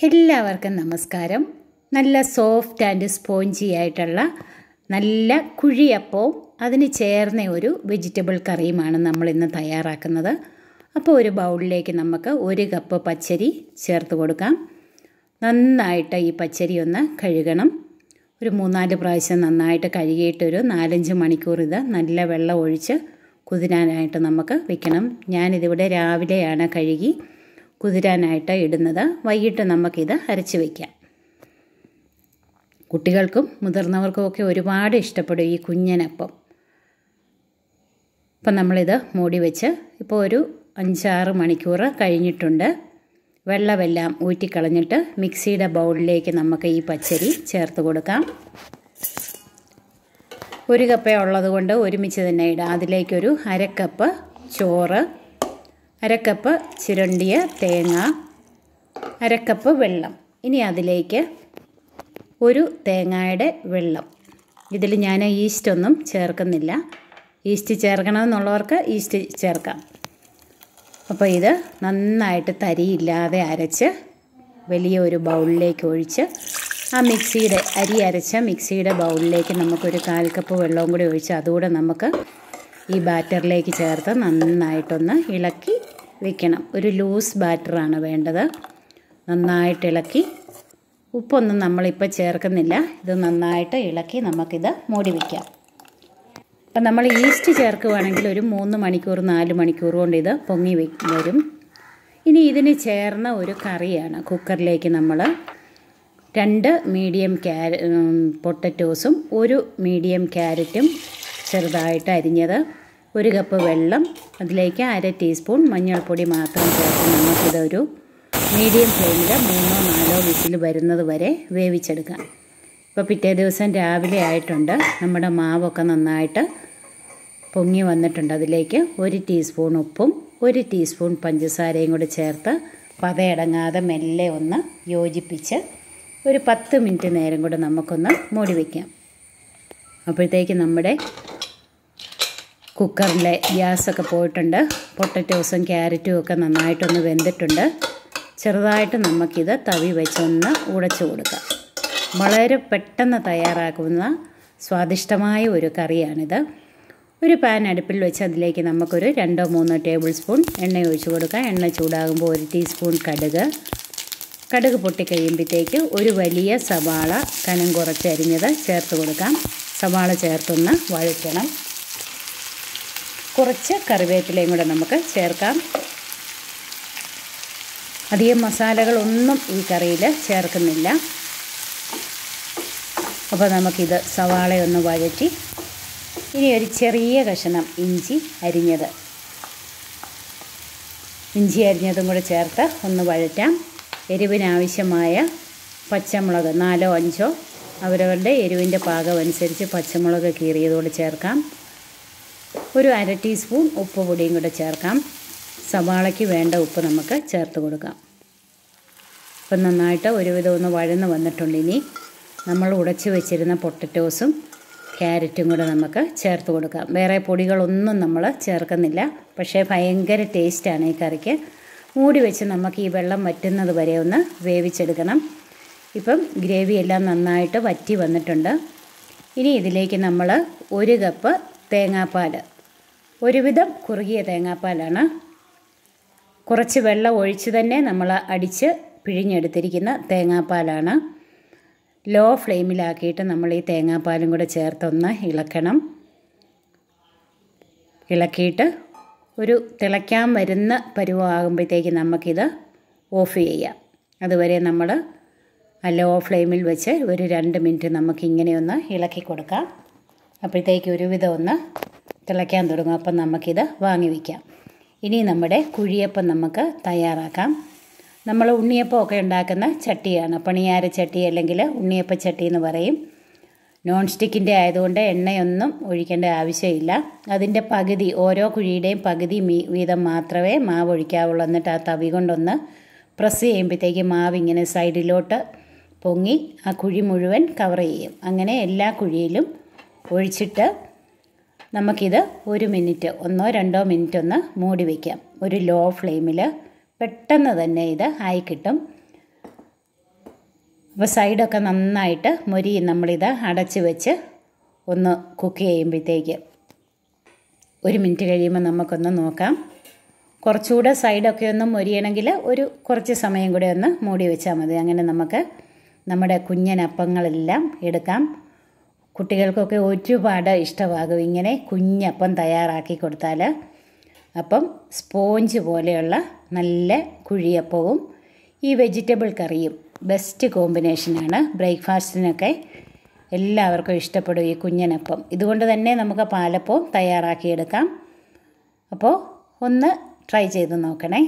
എല്ലാവർക്കും നമസ്കാരം. നല്ല സോഫ്റ്റ് ആൻഡ് സ്പോഞ്ചി ആയിട്ടുള്ള നല്ല കുഴിയപ്പവും അതിന് ചേർന്ന ഒരു വെജിറ്റബിൾ കറിയുമാണ് നമ്മൾ ഇന്ന് തയ്യാറാക്കുന്നത്. അപ്പോൾ ഒരു ബൗളിലേക്ക് നമുക്ക് 1 കപ്പ് പച്ചരി ചേർത്ത് കൊടുക്കാം. നന്നായിട്ട് ഈ പച്ചരി ഒന്ന് കഴുകണം. ഒരു 3-4 പ്രാവശ്യം നന്നായിട്ട് കഴുകിയിട്ടൊരു 4-5 മണിക്കൂർ ഇത് നല്ല വെള്ളം ഒഴിച്ച് കുതിരാനായിട്ട് നമുക്ക് വെക്കണം. ഞാനിതിവിടെ രാവിലെയാണ് കഴുകി കുതിരാനായിട്ട് ഇടുന്നത്. വൈകിട്ട് നമുക്കിത് അരച്ച് വയ്ക്കാം. കുട്ടികൾക്കും മുതിർന്നവർക്കും ഒക്കെ ഒരുപാട് ഇഷ്ടപ്പെടും ഈ കുഞ്ഞനപ്പം. അപ്പം നമ്മളിത് മൂടി വെച്ച് ഇപ്പോൾ ഒരു 5-6 മണിക്കൂർ കഴിഞ്ഞിട്ടുണ്ട്. വെള്ളമെല്ലാം ഊറ്റിക്കളഞ്ഞിട്ട് മിക്സിയുടെ ബൗളിലേക്ക് നമുക്ക് ഈ പച്ചരി ചേർത്ത് കൊടുക്കാം. 1 കപ്പേ ഉള്ളത് കൊണ്ട് ഒരുമിച്ച് തന്നെ ഇടാം. അതിലേക്കൊരു 1/2 കപ്പ് ചോറ്, 1/2 കപ്പ് ചിരണ്ടിയ തേങ്ങ, 1/2 കപ്പ് വെള്ളം. ഇനി അതിലേക്ക് ഒരു തേങ്ങയുടെ വെള്ളം. ഇതിൽ ഞാൻ ഈസ്റ്റ് ഒന്നും ചേർക്കുന്നില്ല. ഈസ്റ്റ് ചേർക്കണമെന്നുള്ളവർക്ക് ഈസ്റ്റ് ചേർക്കാം. അപ്പോൾ ഇത് നന്നായിട്ട് തരിയില്ലാതെ അരച്ച് വലിയ ഒരു ബൗളിലേക്ക് ഒഴിച്ച് ആ അരി അരച്ച മിക്സിയുടെ ബൗളിലേക്ക് നമുക്കൊരു 1/4 കപ്പ് വെള്ളവും കൂടി ഒഴിച്ച് അതുകൂടെ നമുക്ക് ഈ ബാറ്ററിലേക്ക് ചേർത്ത് നന്നായിട്ടൊന്ന് ഇളക്കി വെക്കണം. ഒരു ലൂസ് ബാറ്ററാണ് വേണ്ടത്. നന്നായിട്ട് ഇളക്കി, ഉപ്പൊന്നും നമ്മളിപ്പോൾ ചേർക്കുന്നില്ല. ഇത് നന്നായിട്ട് ഇളക്കി നമുക്കിത് മൂടി വയ്ക്കാം. അപ്പം നമ്മൾ ഈസ്റ്റ് ചേർക്കുകയാണെങ്കിൽ ഒരു 3 മണിക്കൂർ 4 മണിക്കൂർ കൊണ്ട് ഇത് പൊങ്ങി വരും. ഇനി ഇതിന് ചേർന്ന ഒരു കറിയാണ്. കുക്കറിലേക്ക് നമ്മൾ 2 മീഡിയം പൊട്ടറ്റോസും 1 മീഡിയം ക്യാരറ്റും ചെറുതായിട്ട് അരിഞ്ഞത്, 1 കപ്പ് വെള്ളം, അതിലേക്ക് 1/2 ടീസ്പൂൺ മഞ്ഞൾപ്പൊടി മാത്രം ചേർത്ത് നമുക്കിതൊരു മീഡിയം ഫ്ലെയിമിൽ 3-4 വിസിൽ വരുന്നത് വരെ വേവിച്ചെടുക്കാം. ഇപ്പോൾ പിറ്റേ ദിവസം രാവിലെ ആയിട്ടുണ്ട്. നമ്മുടെ മാവൊക്കെ നന്നായിട്ട് പൊങ്ങി വന്നിട്ടുണ്ട്. അതിലേക്ക് 1 ടീസ്പൂൺ ഉപ്പും 1 ടീസ്പൂൺ പഞ്ചസാരയും കൂടി ചേർത്ത് പതയടങ്ങാതെ മെല്ലെ ഒന്ന് യോജിപ്പിച്ച് ഒരു 10 മിനിറ്റ് നേരം കൂടെ നമുക്കൊന്ന് മൂടി വയ്ക്കാം. അപ്പോഴത്തേക്ക് നമ്മുടെ കുക്കറിലെ ഗ്യാസൊക്കെ പോയിട്ടുണ്ട്. പൊട്ടറ്റോസും ക്യാരറ്റും ഒക്കെ നന്നായിട്ടൊന്ന് വെന്തിട്ടുണ്ട്. ചെറുതായിട്ട് നമുക്കിത് തവി വെച്ചൊന്ന് ഉടച്ചു കൊടുക്കാം. വളരെ പെട്ടെന്ന് തയ്യാറാക്കുന്ന സ്വാദിഷ്ടമായ ഒരു കറിയാണിത്. ഒരു പാൻ അടുപ്പിൽ വെച്ച് അതിലേക്ക് നമുക്കൊരു 2-3 ടേബിൾ സ്പൂൺ എണ്ണ ഒഴിച്ച് കൊടുക്കാം. എണ്ണ ചൂടാകുമ്പോൾ 1 ടീസ്പൂൺ കടുക് പൊട്ടിക്കഴിയുമ്പോഴത്തേക്ക് ഒരു വലിയ സവാള കനം കുറച്ച് അരിഞ്ഞത് ചേർത്ത് കൊടുക്കാം. സവാള ചേർത്തൊന്ന് വഴറ്റണം. കുറച്ച് കറിവേപ്പിലയും കൂടെ നമുക്ക് ചേർക്കാം. അധികം മസാലകളൊന്നും ഈ കറിയിൽ ചേർക്കുന്നില്ല. അപ്പോൾ നമുക്കിത് സവാളയൊന്ന് വഴറ്റി ഇനി ഒരു ചെറിയ കഷണം ഇഞ്ചി അരിഞ്ഞതും കൂടെ ചേർത്ത് ഒന്ന് വഴറ്റാം. എരിവിനാവശ്യമായ പച്ചമുളക് 4-5 അവരവരുടെ എരിവിൻ്റെ പാകം അനുസരിച്ച് പച്ചമുളക് കീറിയതോടെ ചേർക്കാം. ഒരു 1/2 ടീസ്പൂൺ ഉപ്പ് പൊടിയും കൂടെ ചേർക്കാം. സവാളയ്ക്ക് വേണ്ട ഉപ്പ് നമുക്ക് ചേർത്ത് കൊടുക്കാം. അപ്പം നന്നായിട്ട് ഒരുവിധം ഒന്ന് വഴന്ന് വന്നിട്ടുണ്ട്. ഇനി നമ്മൾ ഉടച്ച് വെച്ചിരുന്ന പൊട്ടറ്റോസും ക്യാരറ്റും കൂടെ നമുക്ക് ചേർത്ത് കൊടുക്കാം. വേറെ പൊടികളൊന്നും നമ്മൾ ചേർക്കുന്നില്ല. പക്ഷേ ഭയങ്കര ടേസ്റ്റാണ് ഈ കറിക്ക്. മൂടി വെച്ച് നമുക്ക് ഈ വെള്ളം വറ്റുന്നത് വരെ ഒന്ന് വേവിച്ചെടുക്കണം. ഇപ്പം ഗ്രേവി എല്ലാം നന്നായിട്ട് വറ്റി വന്നിട്ടുണ്ട്. ഇനി ഇതിലേക്ക് നമ്മൾ 1 കപ്പ് തേങ്ങാപ്പാൽ, ഒരുവിധം കുറുകിയ തേങ്ങാപ്പാലാണ്. കുറച്ച് വെള്ളം ഒഴിച്ച് തന്നെ നമ്മൾ അടിച്ച് പിഴിഞ്ഞെടുത്തിരിക്കുന്ന തേങ്ങാപ്പാലാണ്. ലോ ഫ്ലെയിമിലാക്കിയിട്ട് നമ്മൾ ഈ തേങ്ങാപ്പാലും കൂടെ ചേർത്തൊന്ന് ഇളക്കണം. ഇളക്കിയിട്ട് ഒരു തിളയ്ക്കാൻ വരുന്ന പരുവമാകുമ്പോഴത്തേക്ക് നമുക്കിത് ഓഫ് ചെയ്യാം. അതുവരെ നമ്മൾ ലോ ഫ്ലെയിമിൽ വെച്ച് ഒരു 2 മിനിറ്റ് നമുക്കിങ്ങനെയൊന്ന് ഇളക്കി കൊടുക്കാം. അപ്പോഴത്തേക്ക് ഒരുവിധം ഒന്ന് തിളയ്ക്കാൻ തുടങ്ങും. അപ്പം നമുക്കിത് വാങ്ങി വയ്ക്കാം. ഇനി നമ്മുടെ കുഴിയപ്പം നമുക്ക് തയ്യാറാക്കാം. നമ്മൾ ഉണ്ണിയപ്പമൊക്കെ ഉണ്ടാക്കുന്ന ചട്ടിയാണ്, പണിയാര ചട്ടി അല്ലെങ്കിൽ ഉണ്ണിയപ്പ ചട്ടി എന്ന് പറയും. നോൺ സ്റ്റിക്കിൻ്റെ ആയതുകൊണ്ട് എണ്ണയൊന്നും ഒഴിക്കേണ്ട ആവശ്യമില്ല. അതിൻ്റെ പകുതി, ഓരോ കുഴിയുടെയും പകുതി വീതം മാത്രമേ മാവ് ഒഴിക്കാവുള്ളൂ. എന്നിട്ട് ആ തവി കൊണ്ടൊന്ന് പ്രസ് ചെയ്യുമ്പോഴത്തേക്ക് മാവ് ഇങ്ങനെ സൈഡിലോട്ട് പൊങ്ങി ആ കുഴി മുഴുവൻ കവർ ചെയ്യും. അങ്ങനെ എല്ലാ കുഴിയിലും ഒഴിച്ചിട്ട് നമുക്കിത് 1 മിനിറ്റ് 1-2 മിനിറ്റ് ഒന്ന് മൂടി വയ്ക്കാം. ഒരു ലോ ഫ്ലെയിമിൽ പെട്ടെന്ന് തന്നെ ഇത് ആയി കിട്ടും. അപ്പോൾ സൈഡൊക്കെ നന്നായിട്ട് മൊരിയും. നമ്മളിത് അടച്ച് വെച്ച് ഒന്ന് കുക്ക് ചെയ്യുമ്പോഴത്തേക്ക് 1 മിനിറ്റ് കഴിയുമ്പോൾ നമുക്കൊന്ന് നോക്കാം. കുറച്ചുകൂടെ സൈഡൊക്കെ ഒന്ന് മൊരിയണമെങ്കിൽ കുറച്ച് സമയം കൂടെ ഒന്ന് മൂടി വെച്ചാൽ മതി. അങ്ങനെ നമുക്ക് നമ്മുടെ കുഞ്ഞനപ്പങ്ങളെല്ലാം എടുക്കാം. കുട്ടികൾക്കൊക്കെ ഒരുപാട് ഇഷ്ടമാകും ഇങ്ങനെ കുഞ്ഞപ്പം തയ്യാറാക്കി കൊടുത്താൽ. അപ്പം സ്പോഞ്ച് പോലെയുള്ള നല്ല കുഴിയപ്പവും ഈ വെജിറ്റബിൾ കറിയും ബെസ്റ്റ് കോമ്പിനേഷനാണ്. ബ്രേക്ക്ഫാസ്റ്റിനൊക്കെ എല്ലാവർക്കും ഇഷ്ടപ്പെടും ഈ കുഞ്ഞനപ്പം. ഇതുകൊണ്ട് തന്നെ നമുക്ക് പാലപ്പവും തയ്യാറാക്കിയെടുക്കാം. അപ്പോൾ ഒന്ന് ട്രൈ ചെയ്ത് നോക്കണേ.